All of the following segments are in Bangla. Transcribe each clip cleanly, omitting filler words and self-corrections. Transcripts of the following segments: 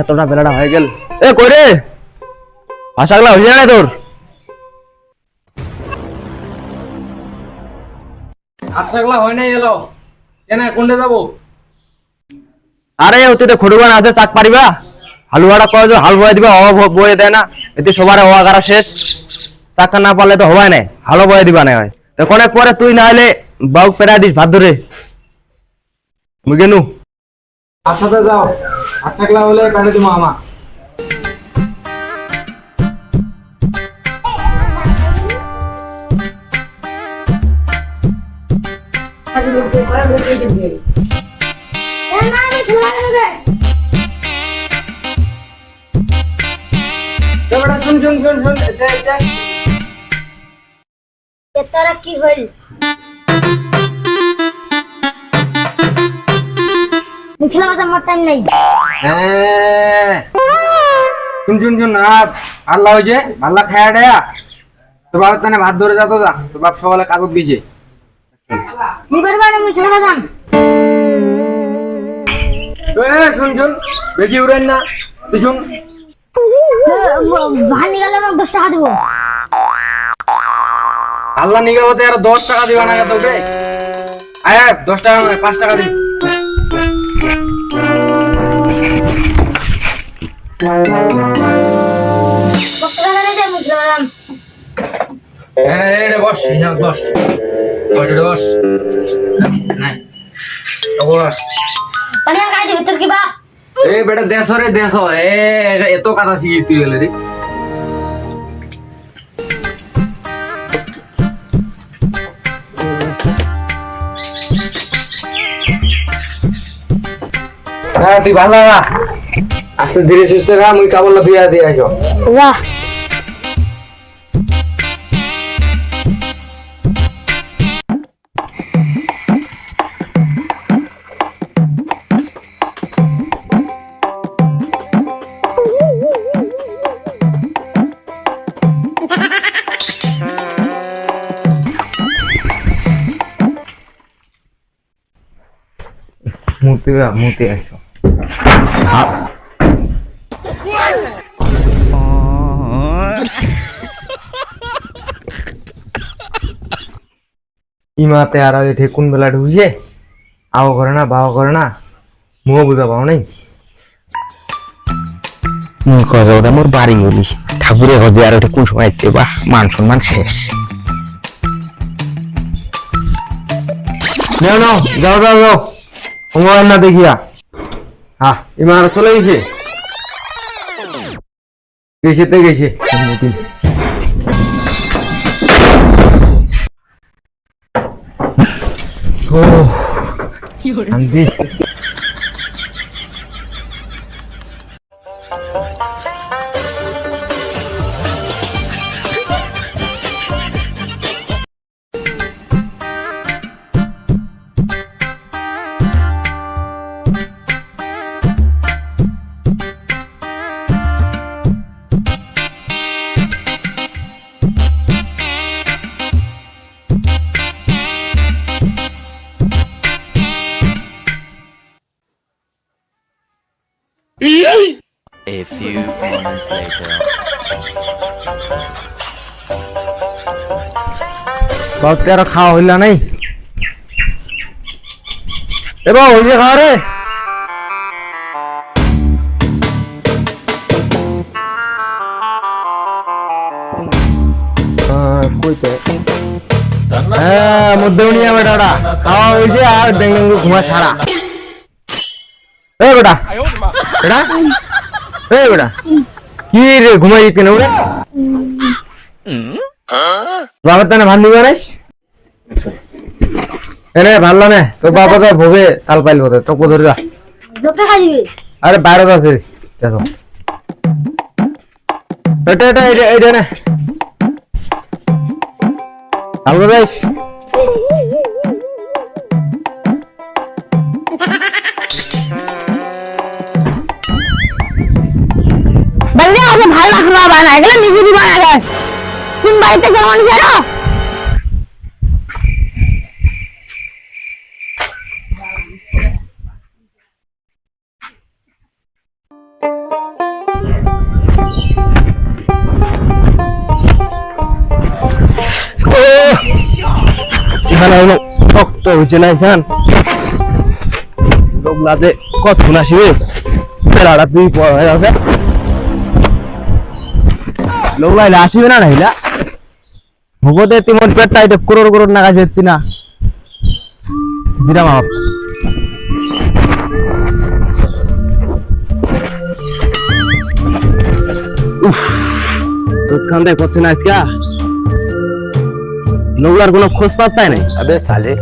এতটা বেলাটা হয়ে গেল। এ কই রে, ভাষাগুলা হয়ে যায় তোর? আচ্ছাগুলা হয় নাই এলো কেন কোনটা যাবো? আরে অতীতে খড়ুবান আছে, চাক পারিবা? হালুয়াটা কয় যে হাল বয়ে দিবা, বয়ে দেয় না, এতে সবার হওয়া কারা শেষ। চাকা না পারলে তো হওয়াই নাই, হালো বয়ে দিবা না হয়। অনেক পরে তুই না হলে বাউক পেরাই দিস ভাত ধরে মুগেনু। আচ্ছাতে যাও, আচ্ছাগুলা হলে পেড়ে দিবো আমা। শুন শুন শুন শুন তোরা কি হইল? মিথিলা ভাষা আমার টাইম নেই। শুন শুন শুন আল্লাহ হয়েছে আল্লাহ খায়া দেয়া তো বাবার তানে ভাত ধরে যাতো যা, তো বাপ সকালে কাগজ দিয়েছে। কি করবা না মিথিলা ভাষা? শুন শুন বেশি উড়েন না, শুন ভানি গেলে আমাকে 10 টাকা দেবো। আল্লাহ নিগা হতে আর 10 টাকা দিবা না তোকে? আয় 10 টাকা নয় 5 টাকা দিই। কত টাকা নেই মিথিলা ভাষা? বস বস বস নাই বস। পানি আর খাই দিবি তোর কি বা? এই বেটা দেশ রে দেশ, এত কথা শিখি তুই গেলে রে। হ্যাঁ তুই ভালো না, আস্তে ধীরে সুস্থ খা, মুই কাবলা ধুইয়া দিয়ে আসো। বাহ মুতে আসো। ইমাতে আর ঠিক কোন বেলা ঢুকছে, আও করে না বাও করে না, মুহ বুঝা পাও নাই। ওটা মোর বাড়ি বলি ঠাকুরের হজে আর ওটা কোন সময় আসছে, বাহ মান সম্মান শেষ। যাও যাও যাও যাও যাও সময় না দেখিয়া। হ্যাঁ ইমার চলে গেছে, গেছে তো গেছে। ও শান্তি। A few moments later. बहुत प्यारा खावा হইলা নাই এবার হইছে খাওয়া রে। কইতে হ্যাঁ মুদ্দুনিয়া বেটাটা খাওয়া হইছে আর বেঙ্গল ঘুমা ছাড়া। এ বেটা বেটা এ বেটা কি রে ঘুমাই দিতে না ওরে? বাবার তানে ভান দিবে না এনে ভালো না তোর বাবা তো ভোগে তাল পাইল বোধ তো ধরে যা জোকে খাই দিবি। আরে বাইরে আছে দেখো এটা এটা এটা এটা না আলগো যাইস। বললে আজ ভালো লাগলো বানা এগুলো নিজে দিবা না তুমি বাড়িতে কেমন জানো? এখানে হলো শক্ত হয়েছে না এখান লোকলাতে কত আসিবে বেড়াটা তুই হয়ে আছে লোকলা আসিবে না নাইলা ভগতে তিমন পেটটা এটা করোড় করোড় নাগা যেচ্ছি না বিরাম আপ উফ তোখান থেকে করছে না আজকে লোকলার কোনো খোঁজ পাত্তাই নাই अबे साले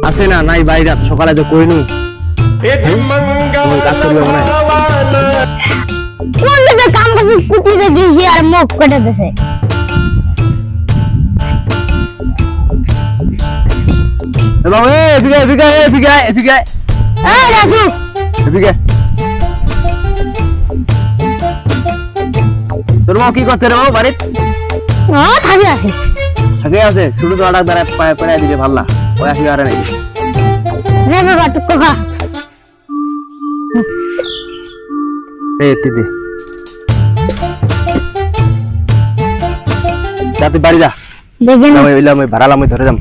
আছে না নাই বাইরে সকালে তো কইনু কাজ করবে মনে হয় কোন দিকে কাম করছিস কুটিতে দিয়েছি আর মুখ কেটে দিছে বাবু এদিকে এদিকে এদিকে এদিকে এই রাসু এদিকে তোর মা কি করছে রে বাবু বাড়ির ও থাকি আছে থাকে আছে শুধু তো আড়াক দাঁড়ায় পায়ে পায়ে দিলে ভাল্লা ওই আসি আর নাকি নে বাবা টুকু খা এই দিদি যাতে বাড়ি যা দেখেন আমি ওইলাম ওই ভাড়ালাম ওই ধরে যাম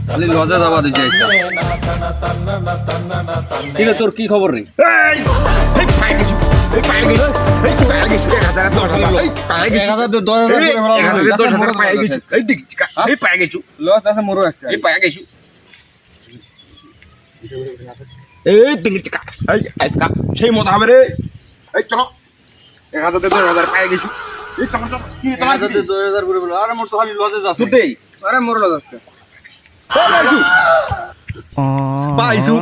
খালি লজা যাবা দিছে আইসা ঠিক আছে তোর কি খবর নেই লস আছে মোর আজকে সেই মতো হবে রে এই চলো 1000 পায়ে গেছি এই চলো চলো কি তোমার 2000 করে বলো আরে মোর তো খালি লজে যাচ্ছে আরে মোর লজ আজকে পাইছু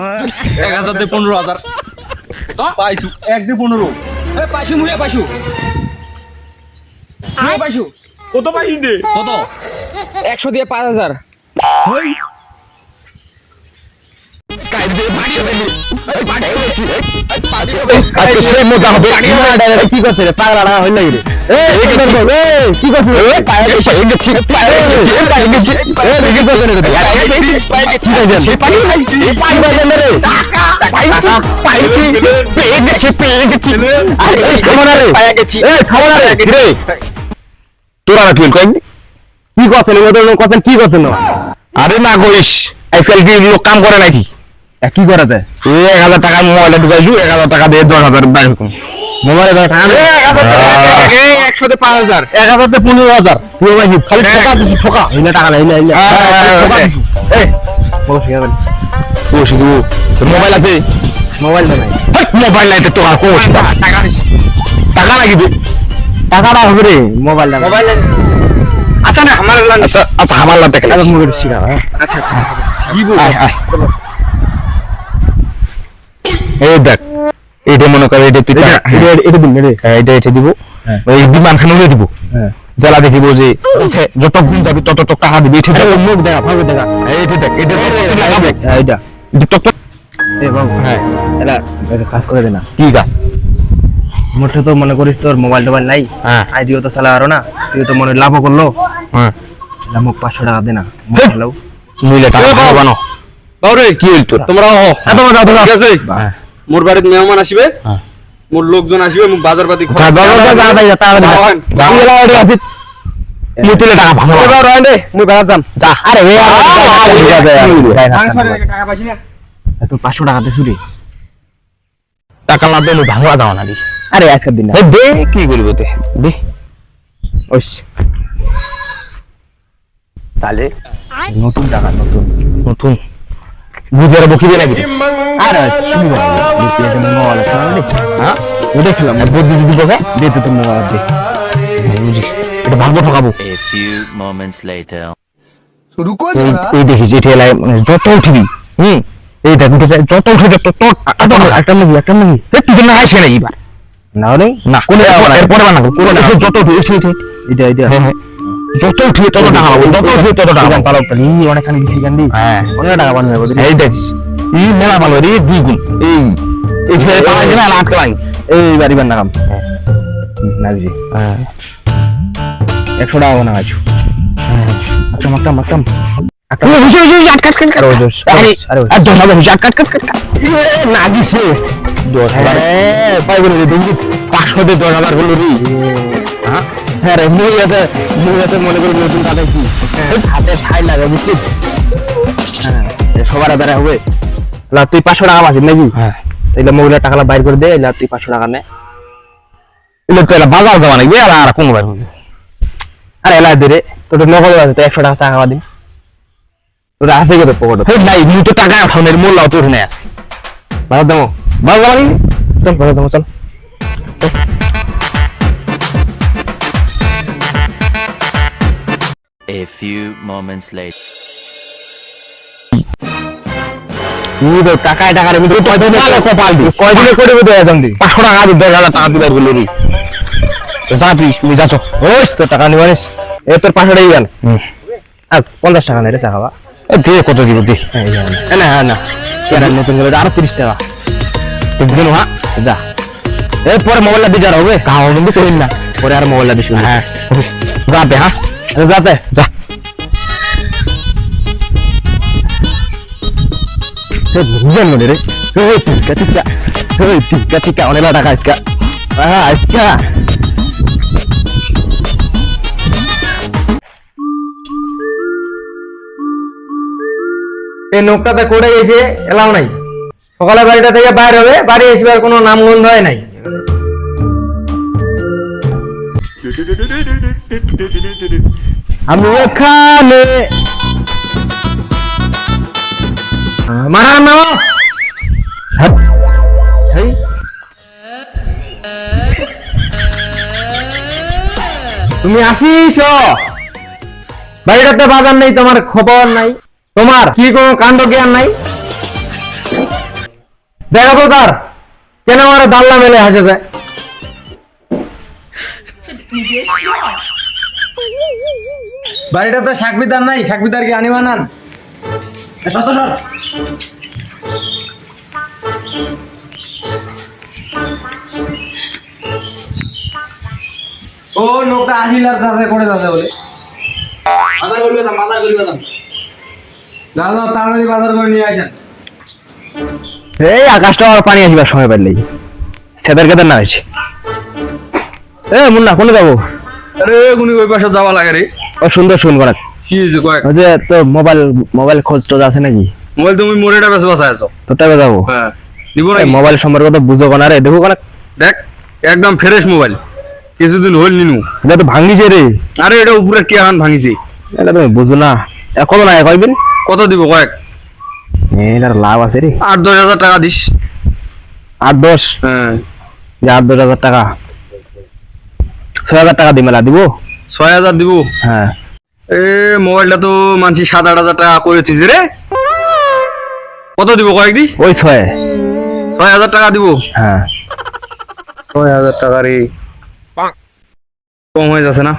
1000 দে 15000 পাইছু 1 দে 15 এ পাইছু মুরে পাইছু মুরে পাইছু কত পাইছি দে কত 100 দিয়ে 5000 সেই মোটা হবে কি করছে রে পাগলা হইল লাগি রে কি করছিস পায়ে গেছে এই গেছি পায়ে গেছে পায়ে গেছে এ দেখি তো রে পায়ে গেছে সে পানি খাইছি পায়ে বাজে রে পাইছি পাইছি পেয়ে গেছে আরে খাওয়া রে পায়ে গেছি এ খাওয়া রে রে তোরা না ফিল কই কি করছেন ওদের কথা কি করছেন আরে না কইস আজকাল কি লোক কাম করে নাকি কি করাতে 1000 টাকা মোবাইলে ঢুকাইছু 1000 টাকা দিয়ে 10000 বাইর কর মোবাইলে টাকা 100 তে 5000 1000 তে 15000 পুরো ভাই খালি ঠকা হইলে টাকা নাই এই বসে গো মোবাইল আছে মোবাইল নাই মোবাইল নাই তো টাকা কোস টাকা নিস টাকা লাগবে টাকাটা হবে রে মোবাইল আচ্ছা না আমার আচ্ছা আমার লাগবে খেলা মোবাইল শিখা আচ্ছা কি বল এই দেখ এইটা মনে করে এটা তুই এটা দিন রে এটা দিব ওই বিমান খানে উড়ে দিব জ্বালা দেখিব যে যত গুণ যাবি তত তত টাকা দিবি এটা মুখ দেখা ভাবে দেখা এইটা দেখ এটা লাগাবে এইটা টক টক এ বাবু হ্যাঁ এলা কাজ করে দে না কি কাজ মোটে তো মনে করিস তোর মোবাইল টোবাইল নাই হ্যাঁ আইডিও তো চালা আরো না তুই তো মনে লাভ করলো হ্যাঁ লামক 500 টাকা দে না হ্যালো নিলে টাকা বানো বাউরে কি হইল তোর তোমরা এত কথা ঠিক আছে মোর বাড়িতে মেহমান আসবে মোর লোকজন আসবে মু বাজার পাতি যা মুতিলে টাকা ভাঙো রয় দে মুই বাজার যাম যা আরে টাকা পাইছি না এত 500 টাকা দে চুরি টাকা না দিলে ভাঙা যাও না দি আরে আজকের দিন দে কি করব তে দে ওইস তাহলে নতুন টাকা নতুন বুঝার বকিবে নাকি আরে শুনি ভাই দেখি এটা মোবাইল আছে হ্যাঁ ওটা খেলাম বুদ্ধি দিদি বকে দে তো মোবাইল দে বুঝি এটা ভাগবো ঠকাবো A few moments later. रुको जरा এই দেখি যে ঠেলায় যত উঠবি এই দেখ উঠে যায় যত উঠে যায় তত একটা মুভি তুই না হাসি না এবার না নেই না কোন এরপরে বানাবো কোন যত উঠে এটা হ্যাঁ যত উঠে তত টাকা পাবো যত উঠে তত টাকা পাবো পারি অনেকখানি বিক্রি গান্ডি হ্যাঁ অনেক টাকা বানাবো এই দেখ এই মেলা ভালো রে দুই গুণ এই ছেলে পাওয়া যায় না আটকে লাই এই বাড়ি বান্না কাম না বুঝি হ্যাঁ 100 টাকা বানা আছো হ্যাঁ মাকাম না দিছে 10,000 পাইব না 500 দিয়ে 10,000 হলো রে হ্যাঁ রে মই আছে মনে করি নতুন কাটা কি হাতে ছাই লাগা বুঝছিস হ্যাঁ সবার দ্বারা হবে লা তুই 500 টাকা পাচ্ছিস নাকি হ্যাঁ তাইলে মহিলা টাকাটা বাইর করে দে লা তুই 500 টাকা নে এলে তো বাজার যাওয়া নাকি আর কোন বাইর হবে আরে এলা দে রে তোর নগদ আছে তো 100 টাকা দিন তোরা আছে কত পকেটে হে নাই মুই তো টাকা উঠানোর মূল্য তোর নে আছে বাজার দাও বাজার যাবি চল বাজার দাও চল A few moments later. তুই তো টাকায় টাকার ভিতরে কপাল দি কয়দিনে করে দেবো এখন দি 500 টাকা দি 10,000 টাকা দিবার বলি রে যা তুই যাচ্ছ ওই তো টাকা নিবারিস এ তোর 500 টাকা গেল আর 50 টাকা নেই রে চাখাবা এ দে কত দিব দে না না কেন নতুন গেলে আর 30 টাকা তুই দিন হ্যাঁ যা এ পরে মোবাইলটা দিয়ে যার হবে কাও কিন্তু করিস না পরে আর মোবাইলটা দিস হ্যাঁ যাবে হ্যাঁ যাতে যা বুঝলেন মনে রে টিকা অনেক টাকা আজকা আজকা এই নোকটাতে করে গেছে এলাও নাই সকালে বাড়িটা থেকে বাইরে হবে বাড়ি আসবার কোনো নাম গন্ধ হয় নাই আমি এখানে মারা নাও তুমি আসিস বাড়িটাতে বাজার নেই তোমার খবর নাই তোমার কি কোনো কাণ্ড জ্ঞান নাই দেখা তো তার কেন আমার দাল্লা মেলে হাসে যায় বাড়িটাতে শাকবিদার নাই শাকবিদার কি আনিবা নান ও লোকটা আহিলার কাছে করে যাচ্ছে বলে দাদা তাড়াতাড়ি বাজার করে নিয়ে আসেন এই আকাশটা আর পানি আসবার সময় পাইলেই সেদার কেদার না হয়েছে এ মুন্না কোনে যাবো আরে গুনি ওই পাশে যাওয়া লাগে রে ও সুন্দর শুন করা কি হয়েছে কয়েক ওই যে তো মোবাইল খোঁজ টোজ আছে নাকি মোবাইল তুমি মোড়েটা বেশ বসা আছো তোর টাকা যাবো হ্যাঁ দিব না মোবাইল সম্পর্কে তো বুঝো না রে দেখো না দেখ একদম ফ্রেশ মোবাইল কিছুদিন হল নিনু এটা তো ভাঙিছে রে আরে এটা উপরে টিয়াহান ভাঙিছে এটা তুমি বুঝো না কত না কয়দিন কত দিব কয়েক এটার লাভ আছে রে 8-10 হাজার টাকা দিস 8-10 হ্যাঁ যে 8-10 হাজার টাকা 6,000 টাকা দি মেলা দিব 6,000 দিব হ্যাঁ এ মোবাইলটা তো মানছি 7-8 হাজার টাকা করেছিস রে কত দিব কয়েক দি ওই 6,000 টাকা দিব হ্যাঁ 6,000 টাকা রে কম হয়ে যাচ্ছে না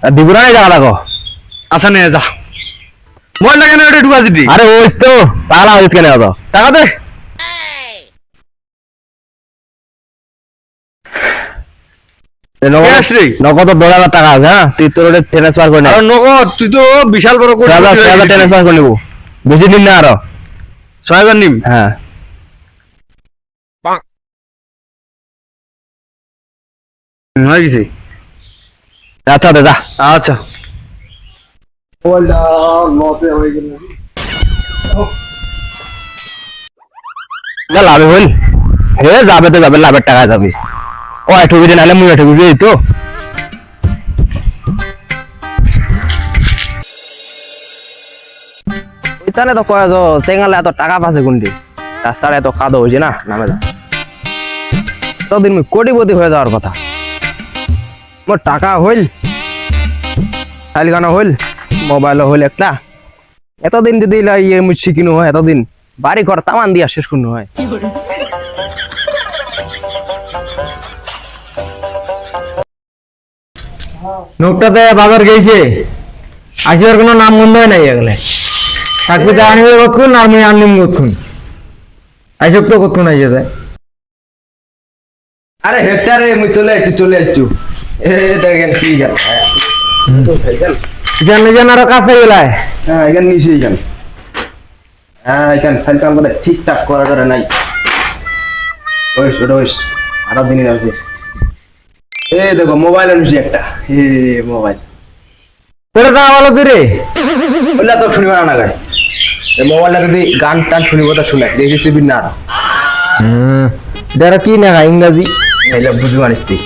আর দিব না এই টাকা লাগো আচ্ছা নে যা মোবাইলটা কেন এটা ঢুকা দিবি আরে ওই তো পাগলা হয়ে কেন হতো টাকা দে ক্যাশ রে নগদ 10,000 টাকা আছে হ্যাঁ তুই তোর ট্রান্সফার করে নে আর নগদ তুই তো বিশাল বড় করে 6,000 ট্রান্সফার করে নেবো বেশি দিন না আরো 6,000 নিম হ্যাঁ হয়ে গেছে আচ্ছা দাদা আচ্ছা লাভে হইল হে যাবে তো যাবে লাভের টাকা যাবে ও একটু বুঝে নাহলে মুই একটু বুঝে তো এখানে তো কয় চেঙ্গালে এত টাকা পাচ্ছে কোনটি রাস্তাটা এত কাদো হয়েছে না নামে যা ততদিন মুই কোটিপতি হয়ে যাওয়ার কথা মোর টাকা হইল শালিখানা হইল মোবাইলও হইল একটা এতদিন যদি ইয়ে মুই শিখিনো হয় এতদিন বাড়ি ঘর তামান দিয়া শেষ করুন হয় নোকটাতে বাজার গেছে আসিবার কোনো নাম গন্ধ হয় নাই এগুলো চাকরিতে আনিবে কতক্ষণ আর মুই আনলিম কতক্ষণ আইসব তো কতক্ষণ আইসে যায় আরে হেক্টারে মুই চলে আসছি এ দেখেন কি গেল জানে জানার কাছে গেলায় হ্যাঁ এখানে নিচে এখানে হ্যাঁ এখানে সাইকেল আমাদের ঠিকঠাক করা করে নাই ওই আরো দিনের আছে এই দেখো মোবাইল নিচে একটা মোবাইল তোরা তা বলো তুই রে বললে তো শুনিবা না গায় এই মোবাইলটা যদি গান টান শুনিব তো শুনে দেখেছি না যারা কি না ইংরাজি এলে বুঝবা নিস্তি